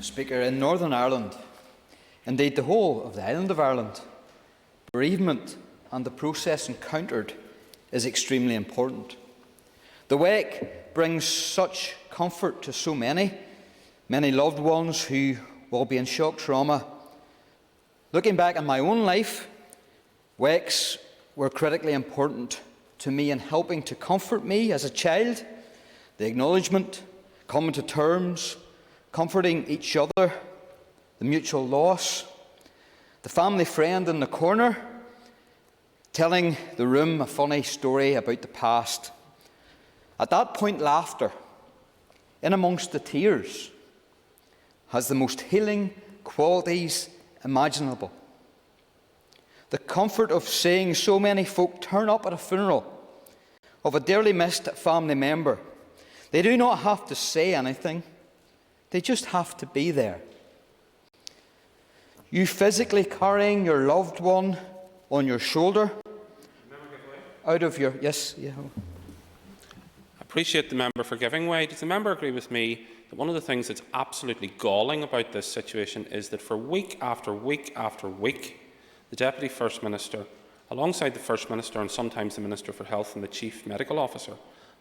Speaker, in Northern Ireland, indeed the whole of the island of Ireland, bereavement and the process encountered is extremely important. The wake brings such comfort to so many loved ones who will be in shock trauma. Looking back on my own life, wakes were critically important to me in helping to comfort me as a child. The acknowledgement, coming to terms, comforting each other, the mutual loss, the family friend in the corner, telling the room a funny story about the past. At that point, laughter, in amongst the tears, has the most healing qualities imaginable. The comfort of seeing so many folk turn up at a funeral of a dearly missed family member. They do not have to say anything. They just have to be there. You physically carrying your loved one on your shoulder, out of your... Yes, yeah. I appreciate the member for giving way. Does the member agree with me that one of the things that's absolutely galling about this situation is that for week after week after week, the Deputy First Minister, alongside the First Minister and sometimes the Minister for Health and the Chief Medical Officer,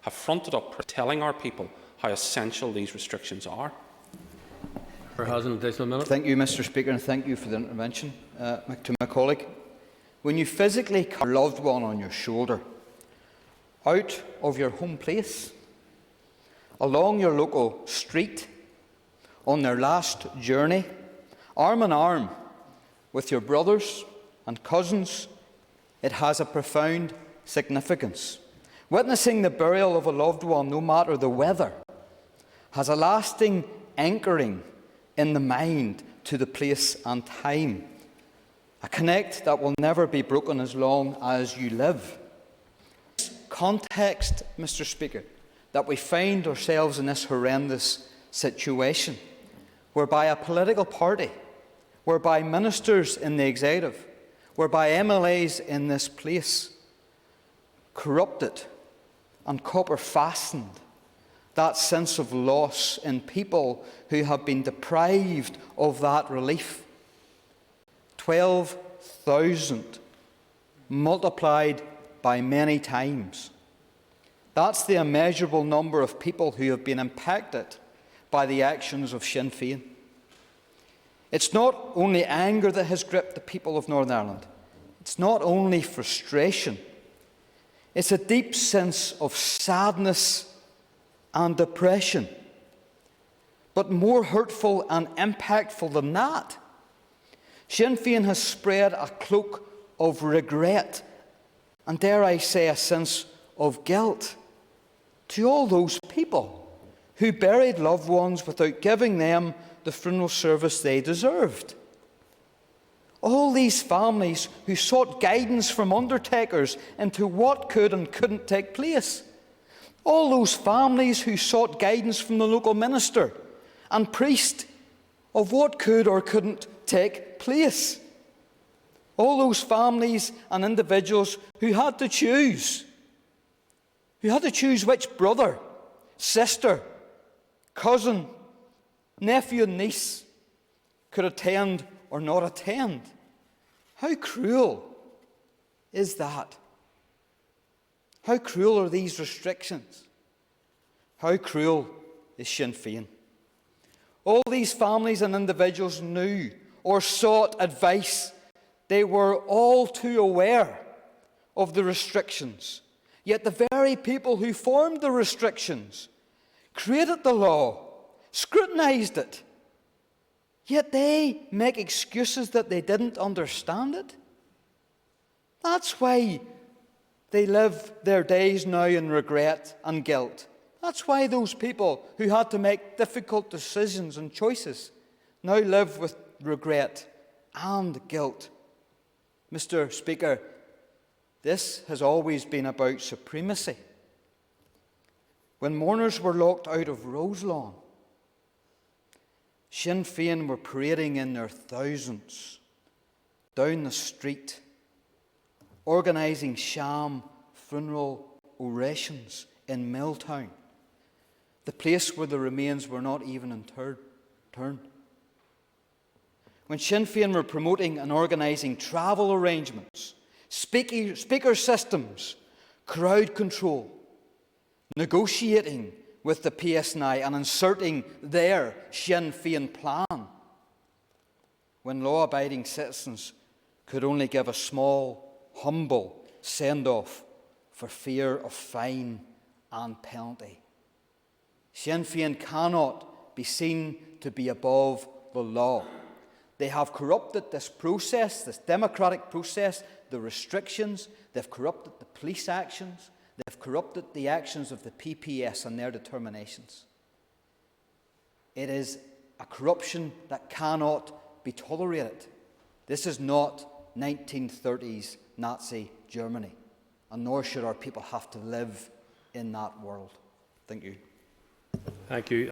have fronted up telling our people how essential these restrictions are? Thank you, Mr. Speaker, and thank you for the intervention to my colleague. When you physically carry your loved one on your shoulder, out of your home place, along your local street, on their last journey, arm in arm with your brothers and cousins, it has a profound significance. Witnessing the burial of a loved one, no matter the weather, has a lasting anchoring in the mind to the place and time, a connect that will never be broken as long as you live. Context, Mr. Speaker, that we find ourselves in this horrendous situation, whereby a political party, whereby ministers in the executive, whereby MLAs in this place corrupted and copper-fastened that sense of loss in people who have been deprived of that relief. 12,000 multiplied by many times. That's the immeasurable number of people who have been impacted by the actions of Sinn Fein. It's not only anger that has gripped the people of Northern Ireland. It's not only frustration. It's a deep sense of sadness and depression. But more hurtful and impactful than that, Sinn Féin has spread a cloak of regret and, dare I say, a sense of guilt to all those people who buried loved ones without giving them the funeral service they deserved. All these families who sought guidance from undertakers into what could and couldn't take place. All those families who sought guidance from the local minister and priest of what could or couldn't take place. All those families and individuals who had to choose which brother, sister, cousin, nephew and niece could attend or not attend. How cruel is that? How cruel are these restrictions? How cruel is Sinn Féin? All these families and individuals knew or sought advice. They were all too aware of the restrictions. Yet the very people who formed the restrictions, created the law, scrutinised it, yet they make excuses that they didn't understand it. That's why they live their days now in regret and guilt. That's why those people who had to make difficult decisions and choices now live with regret and guilt. Mr. Speaker, this has always been about supremacy. When mourners were locked out of Roselawn, Sinn Féin were parading in their thousands down the street, organising sham funeral orations in Milltown, the place where the remains were not even interred. when Sinn Féin were promoting and organising travel arrangements, speaker systems, crowd control, negotiating with the PSNI and inserting their Sinn Féin plan, when law-abiding citizens could only give a small, humble send-off for fear of fine and penalty. Sinn Féin cannot be seen to be above the law. They have corrupted this process, this democratic process, the restrictions. They've corrupted the police actions. They've corrupted the actions of the PPS and their determinations. It is a corruption that cannot be tolerated. This is not 1930s Nazi Germany, and nor should our people have to live in that world. Thank you. Thank you.